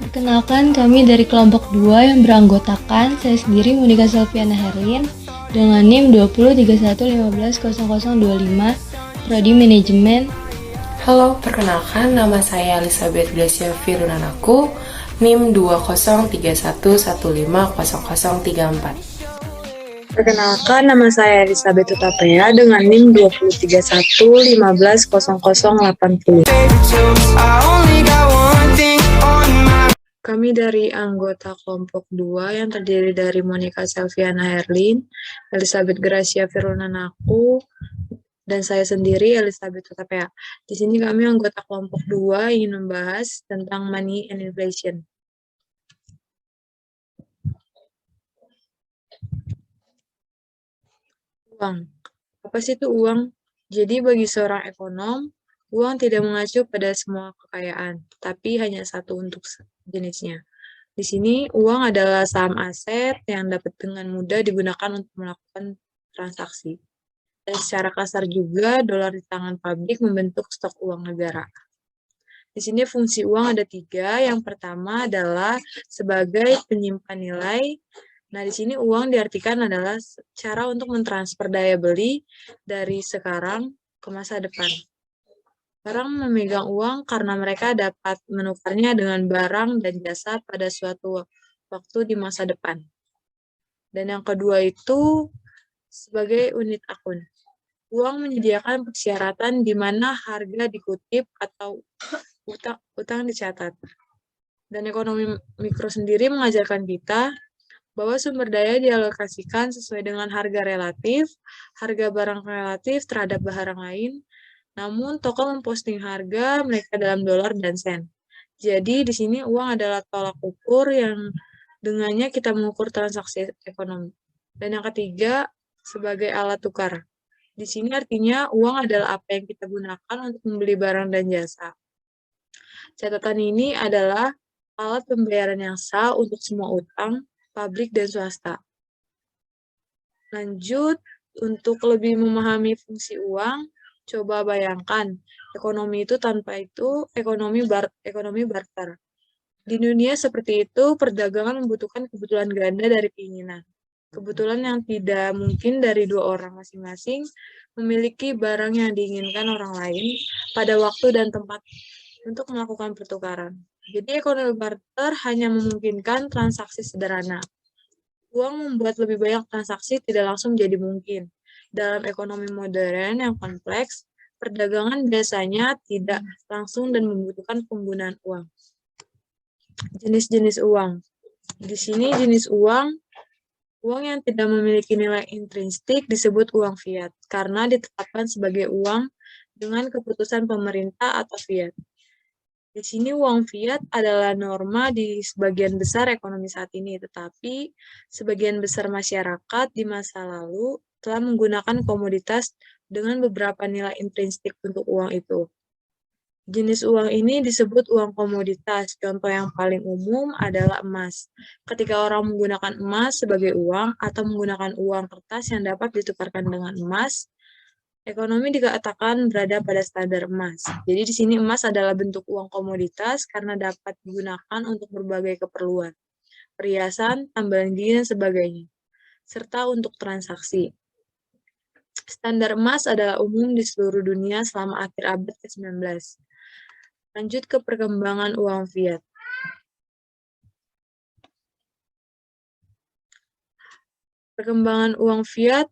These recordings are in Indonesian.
Perkenalkan, kami dari kelompok 2 yang beranggotakan saya sendiri Monica Selviana Herlin dengan NIM 2031150025 Prodi Manajemen. Halo, perkenalkan nama saya Elizabeth Gracia Firunanaku, NIM 2031150034. Perkenalkan, nama saya Elizabeth Utapea dengan NIM 2031150080. Kami dari anggota kelompok 2 yang terdiri dari Monica Selviana Herlin, Elizabeth Gracia Firunanaku, dan saya sendiri Elizabeth Utapea. Di sini kami anggota kelompok 2 ingin membahas tentang money and inflation. Uang. Apa sih itu uang? Jadi bagi seorang ekonom, uang tidak mengacu pada semua kekayaan, tapi hanya satu untuk jenisnya. Di sini, uang adalah saham aset yang dapat dengan mudah digunakan untuk melakukan transaksi. Dan secara kasar juga, dolar di tangan pabrik membentuk stok uang negara. Di sini fungsi uang ada 3. Yang pertama adalah sebagai penyimpan nilai. Nah, di sini uang diartikan adalah cara untuk mentransfer daya beli dari sekarang ke masa depan. Orang memegang uang karena mereka dapat menukarnya dengan barang dan jasa pada suatu waktu di masa depan. Dan yang kedua itu sebagai unit akun. Uang menyediakan persyaratan di mana harga dikutip atau utang dicatat. Dan ekonomi mikro sendiri mengajarkan kita bahwa sumber daya dialokasikan sesuai dengan harga relatif, harga barang relatif terhadap barang lain, namun toko memposting harga mereka dalam dolar dan sen. Jadi di sini uang adalah tolak ukur yang dengannya kita mengukur transaksi ekonomi. Dan yang ketiga, sebagai alat tukar. Di sini artinya uang adalah apa yang kita gunakan untuk membeli barang dan jasa. Catatan ini adalah alat pembayaran yang sah untuk semua utang, pabrik dan swasta. Lanjut, untuk lebih memahami fungsi uang, coba bayangkan, ekonomi itu tanpa itu ekonomi barter. Di dunia seperti itu, perdagangan membutuhkan kebutuhan ganda dari keinginan. Kebetulan yang tidak mungkin dari dua orang masing-masing memiliki barang yang diinginkan orang lain pada waktu dan tempat untuk melakukan pertukaran. Jadi ekonomi barter hanya memungkinkan transaksi sederhana. Uang membuat lebih banyak transaksi tidak langsung jadi mungkin. Dalam ekonomi modern yang kompleks, perdagangan biasanya tidak langsung dan membutuhkan penggunaan uang. Jenis-jenis uang. Di sini jenis uang yang tidak memiliki nilai intrinsik disebut uang fiat, karena ditetapkan sebagai uang dengan keputusan pemerintah atau fiat. Di sini uang fiat adalah norma di sebagian besar ekonomi saat ini, tetapi sebagian besar masyarakat di masa lalu telah menggunakan komoditas dengan beberapa nilai intrinsik untuk uang itu. Jenis uang ini disebut uang komoditas. Contoh yang paling umum adalah emas. Ketika orang menggunakan emas sebagai uang atau menggunakan uang kertas yang dapat ditukarkan dengan emas, ekonomi dikatakan berada pada standar emas. Jadi di sini emas adalah bentuk uang komoditas karena dapat digunakan untuk berbagai keperluan, perhiasan, tambahan gizi, dan sebagainya, serta untuk transaksi. Standar emas adalah umum di seluruh dunia selama akhir abad ke-19. Lanjut ke perkembangan uang fiat. Perkembangan uang fiat,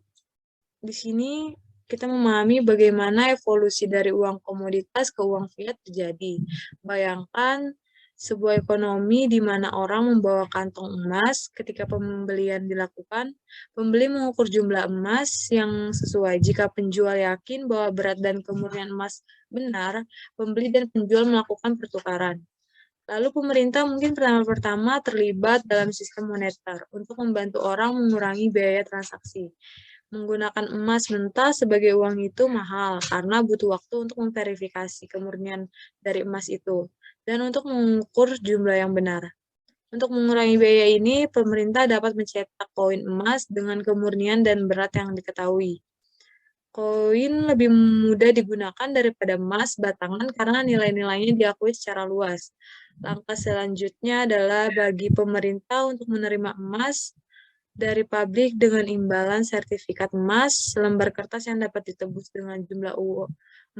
di sini kita memahami bagaimana evolusi dari uang komoditas ke uang fiat terjadi. Bayangkan sebuah ekonomi di mana orang membawa kantong emas ketika pembelian dilakukan. Pembeli mengukur jumlah emas yang sesuai. Jika penjual yakin bahwa berat dan kemurnian emas benar, pembeli dan penjual melakukan pertukaran. Lalu pemerintah mungkin pertama-tama terlibat dalam sistem moneter untuk membantu orang mengurangi biaya transaksi. Menggunakan emas mentah sebagai uang itu mahal karena butuh waktu untuk memverifikasi kemurnian dari emas itu dan untuk mengukur jumlah yang benar. Untuk mengurangi biaya ini, pemerintah dapat mencetak koin emas dengan kemurnian dan berat yang diketahui. Koin lebih mudah digunakan daripada emas batangan karena nilai-nilainya diakui secara luas. Langkah selanjutnya adalah bagi pemerintah untuk menerima emas dari pabrik dengan imbalan sertifikat emas, selembar kertas yang dapat ditebus dengan jumlah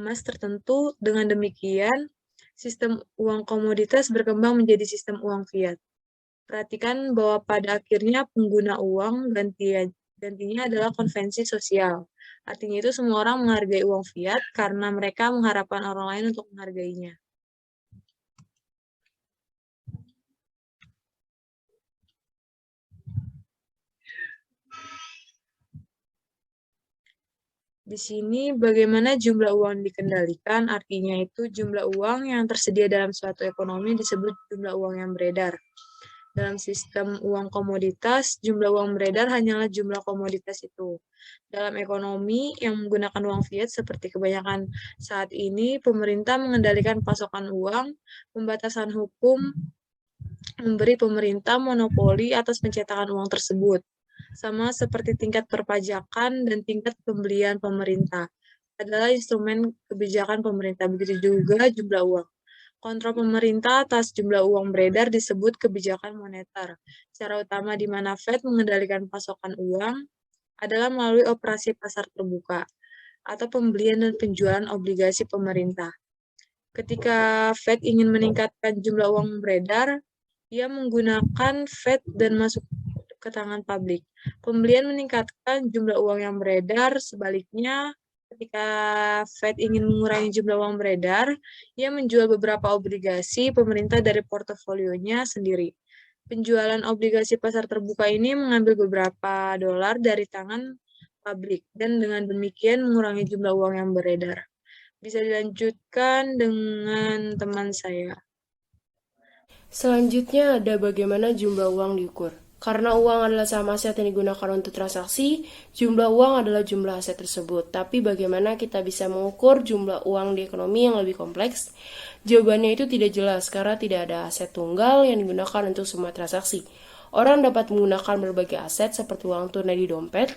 emas tertentu. Dengan demikian, sistem uang komoditas berkembang menjadi sistem uang fiat. Perhatikan bahwa pada akhirnya pengguna uang gantinya adalah konvensi sosial. Artinya itu semua orang menghargai uang fiat karena mereka mengharapkan orang lain untuk menghargainya. Di sini bagaimana jumlah uang dikendalikan, artinya itu jumlah uang yang tersedia dalam suatu ekonomi disebut jumlah uang yang beredar. Dalam sistem uang komoditas, jumlah uang beredar hanyalah jumlah komoditas itu. Dalam ekonomi yang menggunakan uang fiat seperti kebanyakan saat ini, pemerintah mengendalikan pasokan uang, pembatasan hukum memberi pemerintah monopoli atas pencetakan uang tersebut. Sama seperti tingkat perpajakan dan tingkat pembelian pemerintah adalah instrumen kebijakan pemerintah, begitu juga jumlah uang. Kontrol pemerintah atas jumlah uang beredar disebut kebijakan moneter. Cara utama di mana Fed mengendalikan pasokan uang adalah melalui operasi pasar terbuka atau pembelian dan penjualan obligasi pemerintah. Ketika Fed ingin meningkatkan jumlah uang beredar, ia menggunakan Fed dan masuk ke tangan publik. Pembelian meningkatkan jumlah uang yang beredar, sebaliknya ketika Fed ingin mengurangi jumlah uang beredar, ia menjual beberapa obligasi pemerintah dari portofolionya sendiri. Penjualan obligasi pasar terbuka ini mengambil beberapa dolar dari tangan publik dan dengan demikian mengurangi jumlah uang yang beredar. Bisa dilanjutkan dengan teman saya. Selanjutnya ada bagaimana jumlah uang diukur. Karena uang adalah saham aset yang digunakan untuk transaksi, jumlah uang adalah jumlah aset tersebut. Tapi bagaimana kita bisa mengukur jumlah uang di ekonomi yang lebih kompleks? Jawabannya itu tidak jelas karena tidak ada aset tunggal yang digunakan untuk semua transaksi. Orang dapat menggunakan berbagai aset seperti uang tunai di dompet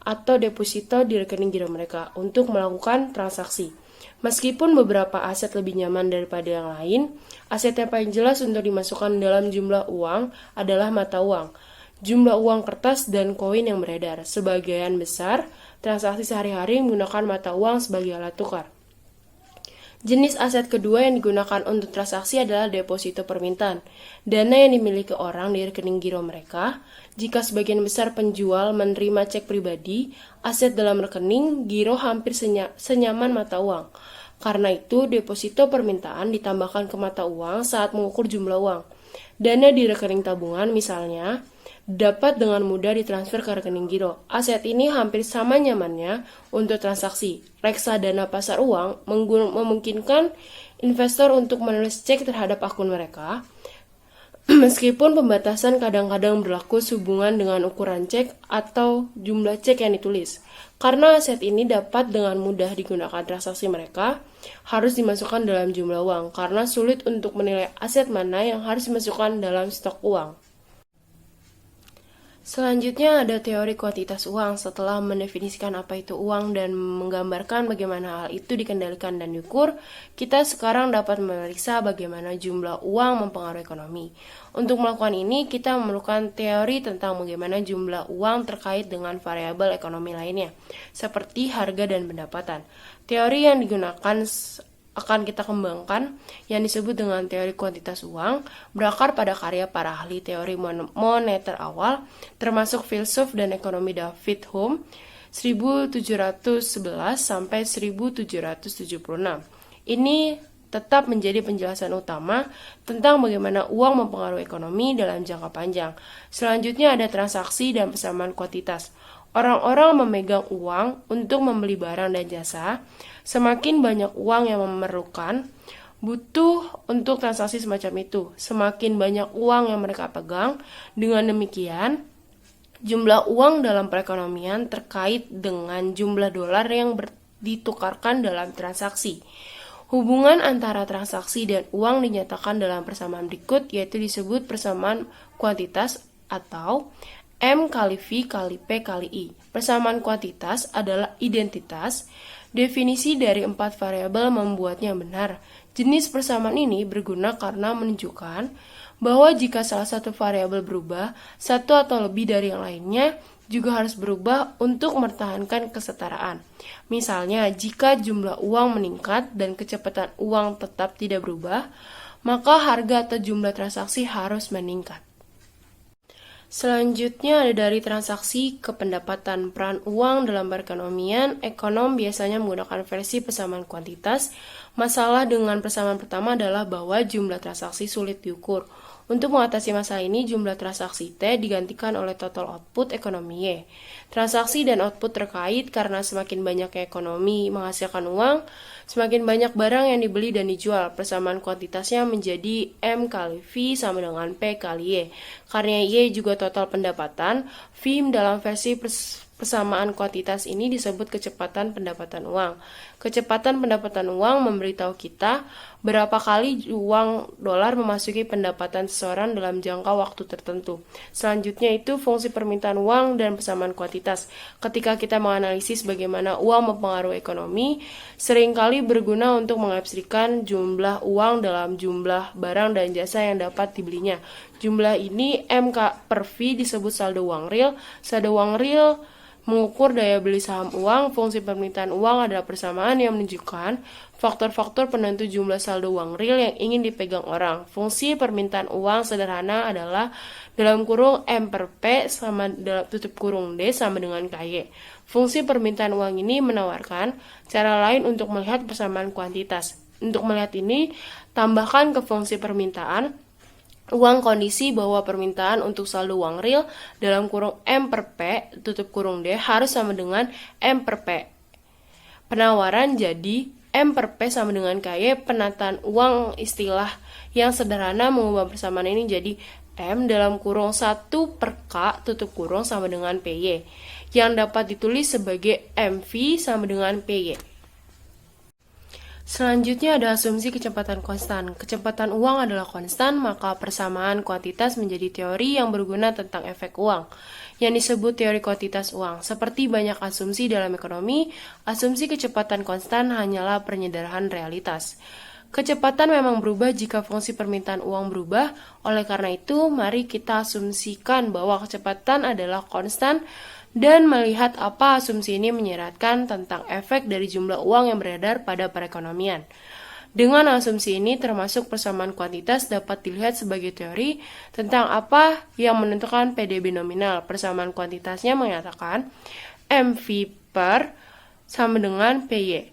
atau deposito di rekening giro mereka untuk melakukan transaksi. Meskipun beberapa aset lebih nyaman daripada yang lain, aset yang paling jelas untuk dimasukkan dalam jumlah uang adalah mata uang, jumlah uang kertas dan koin yang beredar. Sebagian besar transaksi sehari-hari menggunakan mata uang sebagai alat tukar. Jenis aset kedua yang digunakan untuk transaksi adalah deposito permintaan, dana yang dimiliki orang di rekening giro mereka. Jika sebagian besar penjual menerima cek pribadi, aset dalam rekening giro hampir senyaman mata uang. Karena itu, deposito permintaan ditambahkan ke mata uang saat mengukur jumlah uang. Dana di rekening tabungan misalnya, dapat dengan mudah ditransfer ke rekening giro. Aset ini hampir sama nyamannya untuk transaksi. Reksadana pasar uang memungkinkan investor untuk menulis cek terhadap akun mereka, meskipun pembatasan kadang-kadang berlaku sehubungan dengan ukuran cek atau jumlah cek yang ditulis. Karena aset ini dapat dengan mudah digunakan transaksi mereka, harus dimasukkan dalam jumlah uang, karena sulit untuk menilai aset mana yang harus dimasukkan dalam stok uang. Selanjutnya ada teori kuantitas uang. Setelah mendefinisikan apa itu uang dan menggambarkan bagaimana hal itu dikendalikan dan diukur, kita sekarang dapat memeriksa bagaimana jumlah uang mempengaruhi ekonomi. Untuk melakukan ini, kita memerlukan teori tentang bagaimana jumlah uang terkait dengan variabel ekonomi lainnya, seperti harga dan pendapatan. Teori yang digunakan akan kita kembangkan yang disebut dengan teori kuantitas uang, berakar pada karya para ahli teori moneter awal, termasuk filsuf dan ekonomi David Hume 1711 sampai 1776. Ini tetap menjadi penjelasan utama tentang bagaimana uang mempengaruhi ekonomi dalam jangka panjang. Selanjutnya ada transaksi dan persamaan kuantitas. Orang-orang memegang uang untuk membeli barang dan jasa. Semakin banyak uang yang memerlukan, butuh untuk transaksi semacam itu. Semakin banyak uang yang mereka pegang. Dengan demikian, jumlah uang dalam perekonomian terkait dengan jumlah dolar yang ditukarkan dalam transaksi. Hubungan antara transaksi dan uang dinyatakan dalam persamaan berikut, yaitu disebut persamaan kuantitas atau M kali V kali P kali I. Persamaan kuantitas adalah identitas. Definisi dari 4 variabel membuatnya benar. Jenis persamaan ini berguna karena menunjukkan bahwa jika salah satu variabel berubah, satu atau lebih dari yang lainnya juga harus berubah untuk mempertahankan kesetaraan. Misalnya, jika jumlah uang meningkat dan kecepatan uang tetap tidak berubah, maka harga atau jumlah transaksi harus meningkat. Selanjutnya ada dari transaksi ke pendapatan. Peran uang dalam perekonomian, ekonom biasanya menggunakan versi persamaan kuantitas. Masalah dengan persamaan pertama adalah bahwa jumlah transaksi sulit diukur. Untuk mengatasi masalah ini, jumlah transaksi T digantikan oleh total output ekonomi Y. Transaksi dan output terkait karena semakin banyaknya ekonomi menghasilkan uang, semakin banyak barang yang dibeli dan dijual. Persamaan kuantitasnya menjadi M kali V sama dengan P kali Y. Karena Y juga total pendapatan, V dalam versi persamaan kuantitas ini disebut kecepatan pendapatan uang. Kecepatan pendapatan uang memberitahu kita berapa kali uang dolar memasuki pendapatan seseorang dalam jangka waktu tertentu. Selanjutnya itu fungsi permintaan uang dan persamaan kuantitas. Ketika kita menganalisis bagaimana uang mempengaruhi ekonomi, seringkali berguna untuk mengabstraksikan jumlah uang dalam jumlah barang dan jasa yang dapat dibelinya. Jumlah ini M per V disebut saldo uang real. Saldo uang real mengukur daya beli saham uang. Fungsi permintaan uang adalah persamaan yang menunjukkan faktor-faktor penentu jumlah saldo uang real yang ingin dipegang orang. Fungsi permintaan uang sederhana adalah dalam kurung M per P sama dalam tutup kurung D sama dengan KY. Fungsi permintaan uang ini menawarkan cara lain untuk melihat persamaan kuantitas. Untuk melihat ini, tambahkan ke fungsi permintaan uang kondisi bahwa permintaan untuk saldo uang real dalam kurung M per P tutup kurung D harus sama dengan M per P. Penawaran jadi M per P sama dengan KY. Penataan uang istilah yang sederhana mengubah persamaan ini jadi M dalam kurung 1 per K tutup kurung sama dengan PY yang dapat ditulis sebagai MV sama dengan PY. Selanjutnya ada asumsi kecepatan konstan. Kecepatan uang adalah konstan, maka persamaan kuantitas menjadi teori yang berguna tentang efek uang, yang disebut teori kuantitas uang. Seperti banyak asumsi dalam ekonomi, asumsi kecepatan konstan hanyalah penyederhanaan realitas. Kecepatan memang berubah jika fungsi permintaan uang berubah, oleh karena itu mari kita asumsikan bahwa kecepatan adalah konstan dan melihat apa asumsi ini menyeratkan tentang efek dari jumlah uang yang beredar pada perekonomian. Dengan asumsi ini termasuk persamaan kuantitas dapat dilihat sebagai teori tentang apa yang menentukan PDB nominal. Persamaan kuantitasnya menyatakan MV per sama dengan PY.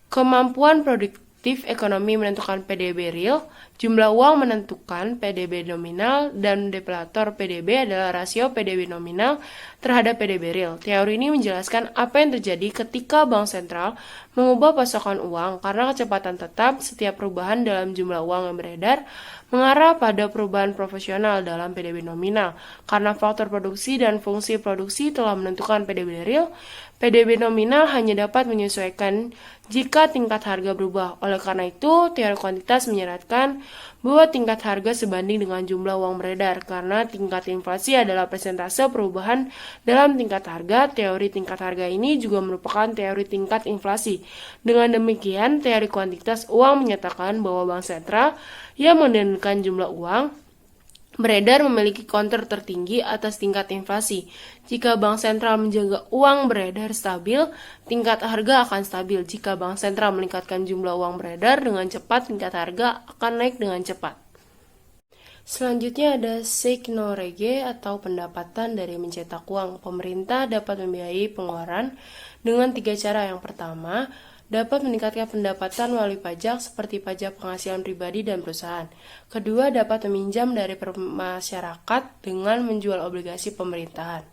Kemampuan produktif ekonomi menentukan PDB real, jumlah uang menentukan PDB nominal, dan deflator PDB adalah rasio PDB nominal terhadap PDB real. Teori ini menjelaskan apa yang terjadi ketika bank sentral mengubah pasokan uang karena kecepatan tetap setiap perubahan dalam jumlah uang yang beredar mengarah pada perubahan proporsional dalam PDB nominal. Karena faktor produksi dan fungsi produksi telah menentukan PDB real, PDB nominal hanya dapat menyesuaikan jika tingkat harga berubah. Oleh karena itu, teori kuantitas menyeratkan bahwa tingkat harga sebanding dengan jumlah uang beredar. Karena tingkat inflasi adalah persentase perubahan dalam tingkat harga, teori tingkat harga ini juga merupakan teori tingkat inflasi. Dengan demikian, teori kuantitas uang menyatakan bahwa bank sentral yang mengendalikan jumlah uang beredar memiliki kontrol tertinggi atas tingkat inflasi. Jika bank sentral menjaga uang beredar stabil, tingkat harga akan stabil. Jika bank sentral meningkatkan jumlah uang beredar dengan cepat, tingkat harga akan naik dengan cepat. Selanjutnya ada Seigno-Rege atau pendapatan dari mencetak uang. Pemerintah dapat membiayai pengeluaran dengan 3 cara. Yang pertama, dapat meningkatkan pendapatan melalui pajak seperti pajak penghasilan pribadi dan perusahaan. Kedua, dapat meminjam dari masyarakat dengan menjual obligasi pemerintahan.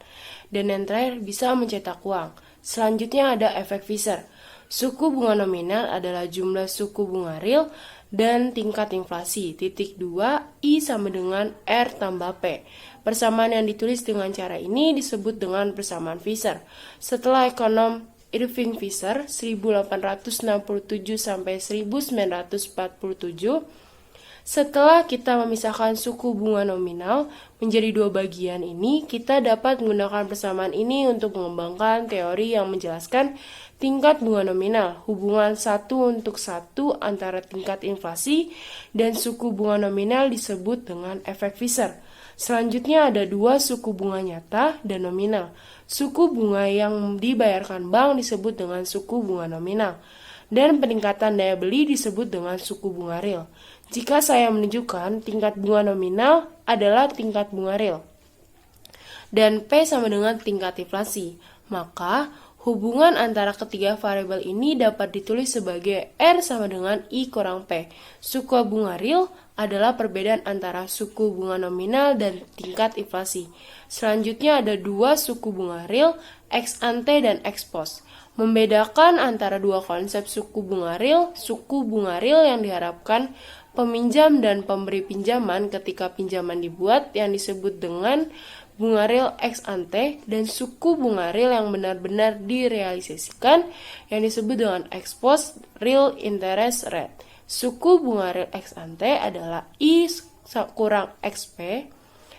Dan yang terakhir, bisa mencetak uang. Selanjutnya ada efek Fisher. Suku bunga nominal adalah jumlah suku bunga real dan tingkat inflasi. Titik 2, I sama dengan R tambah P. Persamaan yang ditulis dengan cara ini disebut dengan persamaan Fisher. Setelah ekonom Irving Fisher 1867 sampai 1947, Setelah kita memisahkan suku bunga nominal menjadi dua bagian ini, kita dapat menggunakan persamaan ini untuk mengembangkan teori yang menjelaskan tingkat bunga nominal, hubungan 1:1 antara tingkat inflasi dan suku bunga nominal disebut dengan efek Fisher. Selanjutnya ada dua suku bunga nyata dan nominal. Suku bunga yang dibayarkan bank disebut dengan suku bunga nominal, dan peningkatan daya beli disebut dengan suku bunga real. Jika saya menunjukkan tingkat bunga nominal adalah tingkat bunga real dan P sama dengan tingkat inflasi, maka hubungan antara ketiga variabel ini dapat ditulis sebagai R sama dengan I kurang P. Suku bunga real adalah perbedaan antara suku bunga nominal dan tingkat inflasi. Selanjutnya ada dua suku bunga real, ex ante dan ex post. Membedakan antara dua konsep suku bunga real yang diharapkan peminjam dan pemberi pinjaman ketika pinjaman dibuat yang disebut dengan bunga real ex ante, dan suku bunga real yang benar-benar direalisasikan yang disebut dengan ex post real interest rate. Suku bunga real ex ante adalah I kurang XP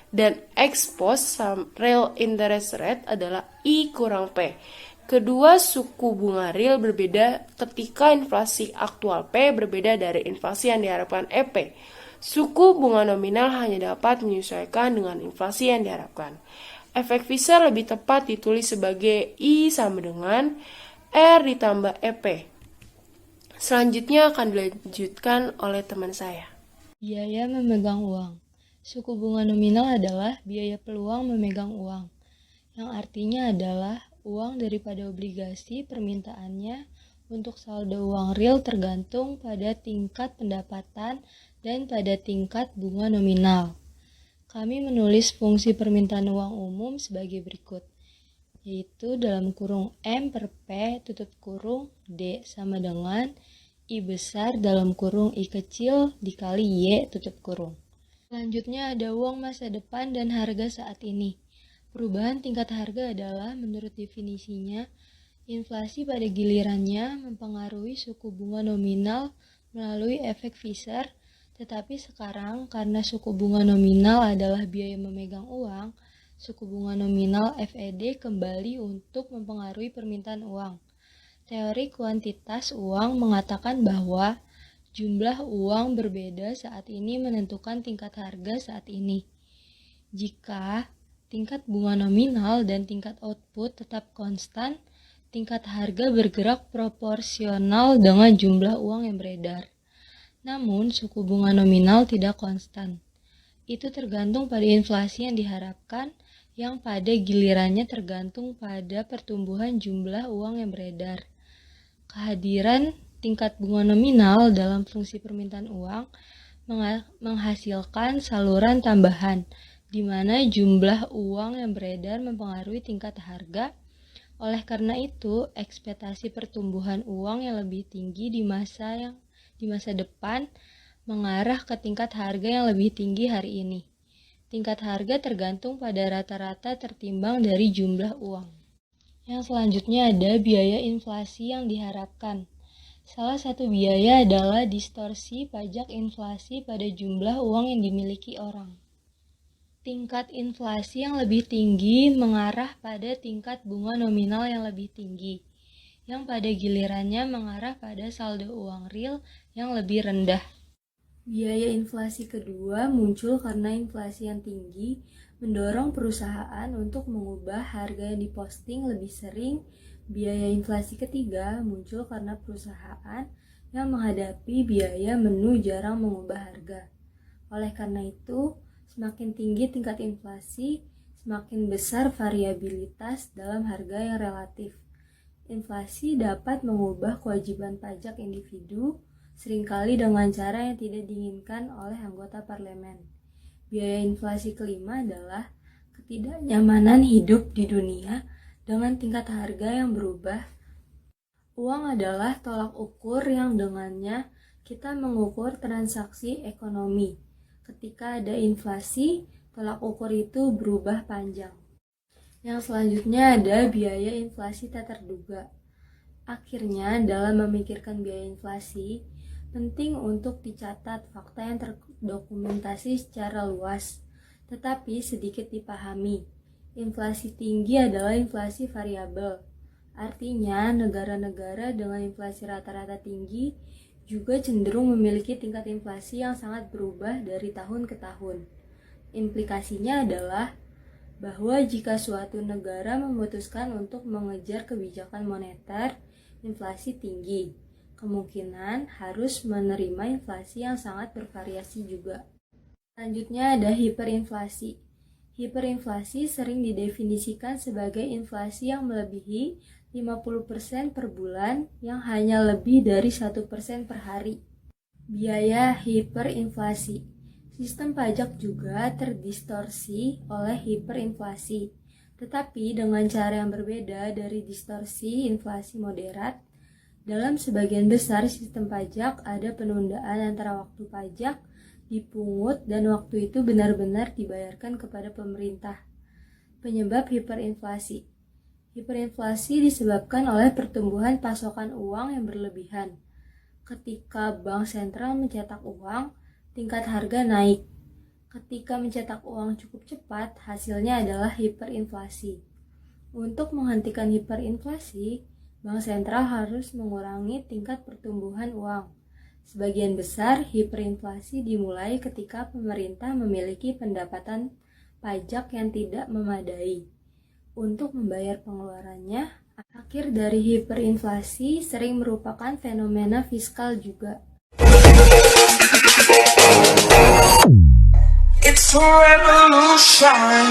dan ex post real interest rate adalah I kurang P. Kedua suku bunga real berbeda ketika inflasi aktual P berbeda dari inflasi yang diharapkan EP. Suku bunga nominal hanya dapat menyesuaikan dengan inflasi yang diharapkan. Efek Fisher lebih tepat ditulis sebagai I sama dengan R ditambah EP. Selanjutnya akan dilanjutkan oleh teman saya. Biaya memegang uang. Suku bunga nominal adalah biaya peluang memegang uang, yang artinya adalah uang daripada obligasi permintaannya untuk saldo uang real tergantung pada tingkat pendapatan dan pada tingkat bunga nominal. Kami menulis fungsi permintaan uang umum sebagai berikut, yaitu dalam kurung M per P tutup kurung D sama dengan I besar dalam kurung I kecil dikali Y tutup kurung. Selanjutnya ada uang masa depan dan harga saat ini. Perubahan tingkat harga adalah, menurut definisinya, inflasi pada gilirannya mempengaruhi suku bunga nominal melalui efek Fisher, tetapi sekarang karena suku bunga nominal adalah biaya memegang uang, suku bunga nominal FED kembali untuk mempengaruhi permintaan uang. Teori kuantitas uang mengatakan bahwa jumlah uang berbeda saat ini menentukan tingkat harga saat ini. Jika tingkat bunga nominal dan tingkat output tetap konstan, tingkat harga bergerak proporsional dengan jumlah uang yang beredar. Namun, suku bunga nominal tidak konstan. Itu tergantung pada inflasi yang diharapkan, yang pada gilirannya tergantung pada pertumbuhan jumlah uang yang beredar. Kehadiran tingkat bunga nominal dalam fungsi permintaan uang menghasilkan saluran tambahan, di mana jumlah uang yang beredar mempengaruhi tingkat harga. Oleh karena itu, ekspektasi pertumbuhan uang yang lebih tinggi di masa depan mengarah ke tingkat harga yang lebih tinggi hari ini. Tingkat harga tergantung pada rata-rata tertimbang dari jumlah uang. Yang selanjutnya ada biaya inflasi yang diharapkan. Salah satu biaya adalah distorsi pajak inflasi pada jumlah uang yang dimiliki orang. Tingkat inflasi yang lebih tinggi mengarah pada tingkat bunga nominal yang lebih tinggi, yang pada gilirannya mengarah pada saldo uang real yang lebih rendah. Biaya inflasi kedua muncul karena inflasi yang tinggi mendorong perusahaan untuk mengubah harga yang diposting lebih sering. Biaya inflasi ketiga muncul karena perusahaan yang menghadapi biaya menu jarang mengubah harga. Oleh karena itu, semakin tinggi tingkat inflasi, semakin besar variabilitas dalam harga yang relatif. Inflasi dapat mengubah kewajiban pajak individu, seringkali dengan cara yang tidak diinginkan oleh anggota parlemen. Biaya inflasi kelima adalah ketidaknyamanan hidup di dunia dengan tingkat harga yang berubah. Uang adalah tolak ukur yang dengannya kita mengukur transaksi ekonomi. Ketika ada inflasi, tolak ukur itu berubah panjang. Yang selanjutnya ada biaya inflasi tak terduga. Akhirnya, dalam memikirkan biaya inflasi, Penting untuk dicatat fakta yang terdokumentasi secara luas, tetapi sedikit dipahami. Inflasi tinggi adalah inflasi variabel. Artinya, negara-negara dengan inflasi rata-rata tinggi juga cenderung memiliki tingkat inflasi yang sangat berubah dari tahun ke tahun. Implikasinya adalah bahwa jika suatu negara memutuskan untuk mengejar kebijakan moneter inflasi tinggi, kemungkinan harus menerima inflasi yang sangat bervariasi juga. Selanjutnya ada hiperinflasi. Hiperinflasi sering didefinisikan sebagai inflasi yang melebihi 50% per bulan yang hanya lebih dari 1% per hari. Biaya hiperinflasi. Sistem pajak juga terdistorsi oleh hiperinflasi, tetapi dengan cara yang berbeda dari distorsi inflasi moderat. Dalam sebagian besar sistem pajak ada penundaan antara waktu pajak dipungut dan waktu itu benar-benar dibayarkan kepada pemerintah. Penyebab hiperinflasi. Hiperinflasi disebabkan oleh pertumbuhan pasokan uang yang berlebihan. Ketika bank sentral mencetak uang, tingkat harga naik. Ketika mencetak uang cukup cepat, hasilnya adalah hiperinflasi. Untuk menghentikan hiperinflasi, bank sentral harus mengurangi tingkat pertumbuhan uang. Sebagian besar hiperinflasi dimulai ketika pemerintah memiliki pendapatan pajak yang tidak memadai untuk membayar pengeluarannya. Akhir dari hiperinflasi sering merupakan fenomena fiskal juga. It's a revolution.